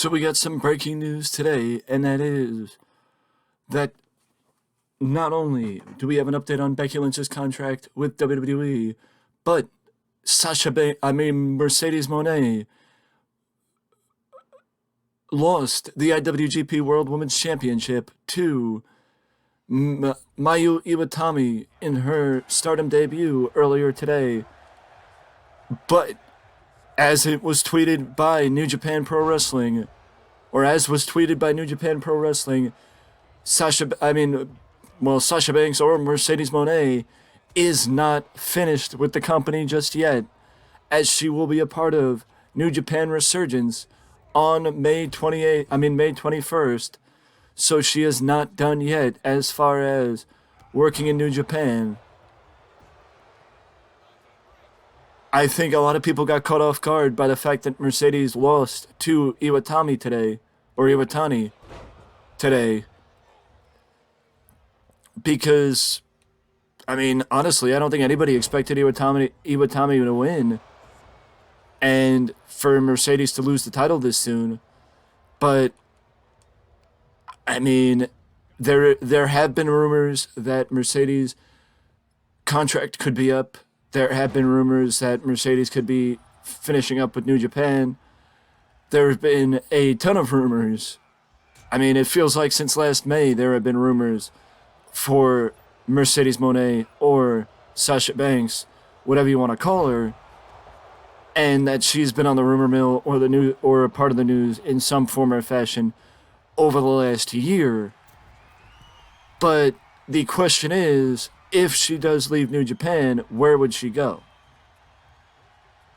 So we got some breaking news today, and that is that not only do we have an update on Becky Lynch's contract with WWE, but Mercedes Moné lost the IWGP World Women's Championship to Mayu Iwatani in her Stardom debut earlier today. But as it was tweeted by New Japan Pro Wrestling, or as was tweeted by New Japan Pro Wrestling, Sasha Banks or Mercedes Moné is not finished with the company just yet, as she will be a part of New Japan Resurgence on May 21st. So she is not done yet as far as working in New Japan. I think a lot of people got caught off guard by the fact that Mercedes lost to Iwatani today. Because, honestly, I don't think anybody expected Iwatani to win and for Mercedes to lose the title this soon. But, there have been rumors that Mercedes' contract could be up. There have been rumors that Mercedes could be finishing up with New Japan. There have been a ton of rumors. It feels like since last May there have been rumors for Mercedes Moné or Sasha Banks, whatever you want to call her, and that she's been on the rumor mill or a part of the news in some form or fashion over the last year. But the question is, if she does leave New Japan, where would she go?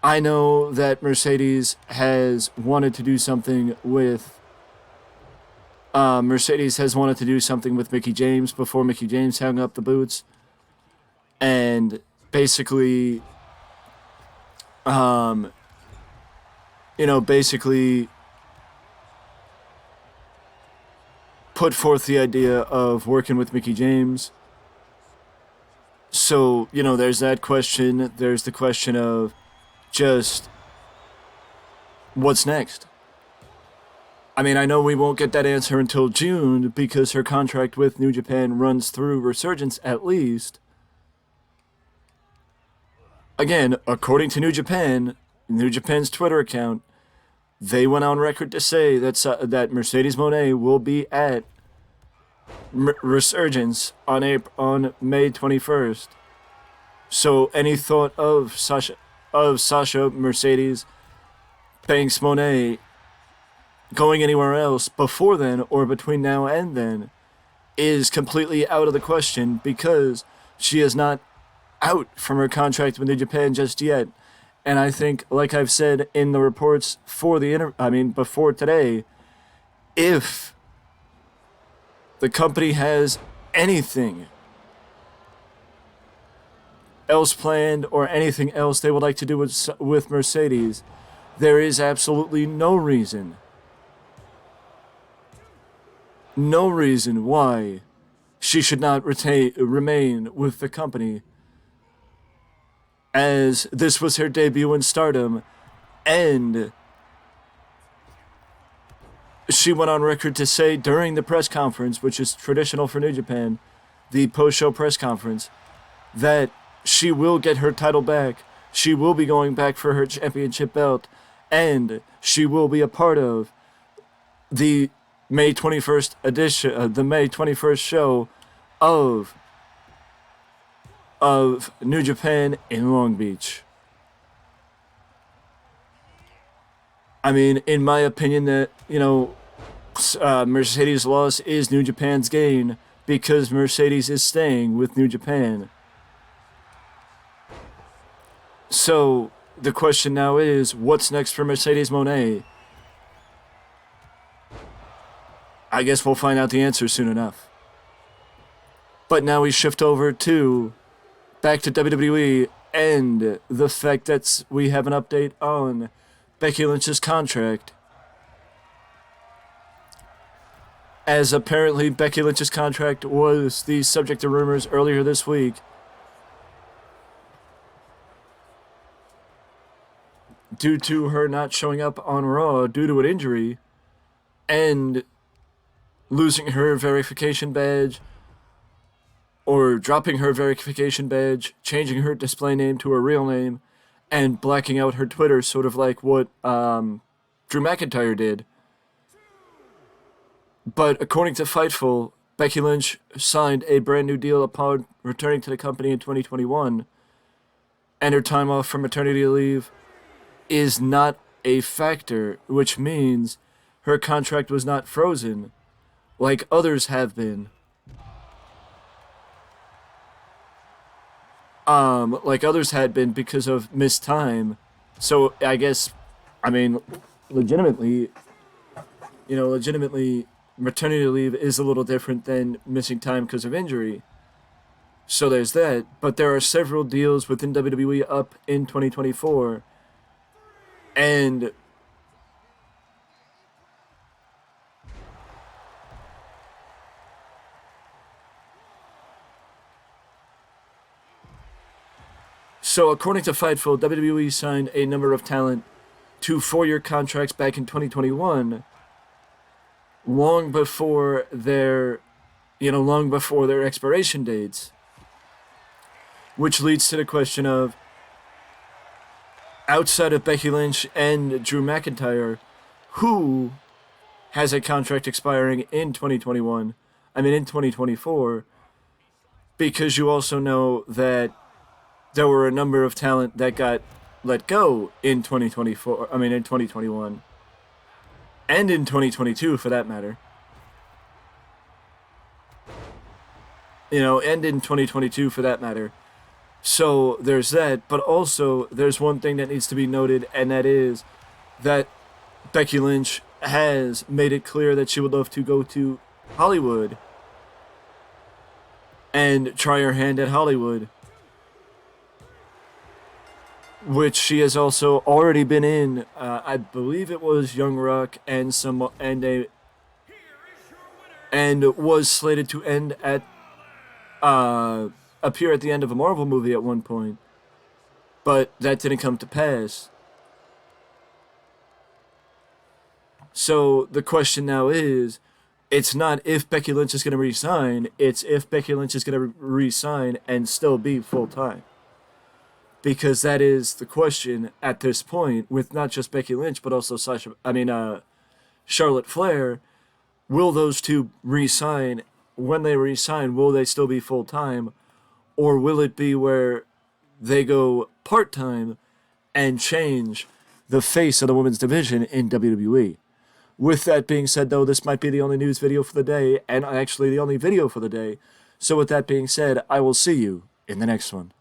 I know that Mercedes has wanted to do something with Mickie James before Mickie James hung up the boots, and basically put forth the idea of working with Mickie James. So, there's that question. There's the question of just what's next. I know we won't get that answer until June because her contract with New Japan runs through Resurgence at least. Again, according to New Japan's Twitter account, they went on record to say that Mercedes Moné will be at Resurgence on May 21st. So any thought of Sasha Mercedes Banks Moné going anywhere else before then or between now and then is completely out of the question because she is not out from her contract with New Japan just yet. And I think, like I've said in the reports before today, if the company has anything else planned or anything else they would like to do with Mercedes, there is absolutely no reason why she should not remain with the company, as this was her debut in Stardom, and she went on record to say during the press conference, which is traditional for New Japan, the post-show press conference, that she will get her title back, she will be going back for her championship belt, and she will be a part of the May 21st edition, the May 21st show of New Japan in Long Beach. In my opinion, that, Mercedes' loss is New Japan's gain because Mercedes is staying with New Japan. So the question now is, what's next for Mercedes Moné? I guess we'll find out the answer soon enough. But now we shift over back to WWE and the fact that we have an update on Becky Lynch's contract. As apparently Becky Lynch's contract was the subject of rumors earlier this week, due to her not showing up on Raw due to an injury, and losing her verification badge, or dropping her verification badge, changing her display name to her real name, and blacking out her Twitter, sort of like what Drew McIntyre did. But according to Fightful, Becky Lynch signed a brand new deal upon returning to the company in 2021, and her time off from maternity leave is not a factor, which means her contract was not frozen like others have been. Like others had been because of missed time. So I guess, I mean, legitimately, maternity leave is a little different than missing time because of injury. So there's that. But there are several deals within WWE up in 2024. And so according to Fightful, WWE signed a number of talent to 4-year contracts back in 2021, long before their expiration dates. Which leads to the question of, outside of Becky Lynch and Drew McIntyre, who has a contract expiring in 2024, because you also know that there were a number of talent that got let go in 2021, and in 2022 for that matter. And in 2022 for that matter. So there's that, but also there's one thing that needs to be noted, and that is that Becky Lynch has made it clear that she would love to go to Hollywood and try her hand at Hollywood, which she has also already been in. I believe it was Young Rock and was slated to end at appear at the end of a Marvel movie at one point, but that didn't come to pass. So the question now is, it's not if Becky Lynch is going to resign, it's if Becky Lynch is going to resign and still be full-time. Because that is the question at this point, with not just Becky Lynch, but also Charlotte Flair. Will those two resign? When they resign, will they still be full-time? Or will it be where they go part-time and change the face of the women's division in WWE? With that being said, though, this might be the only news video for the day, and actually the only video for the day. So with that being said, I will see you in the next one.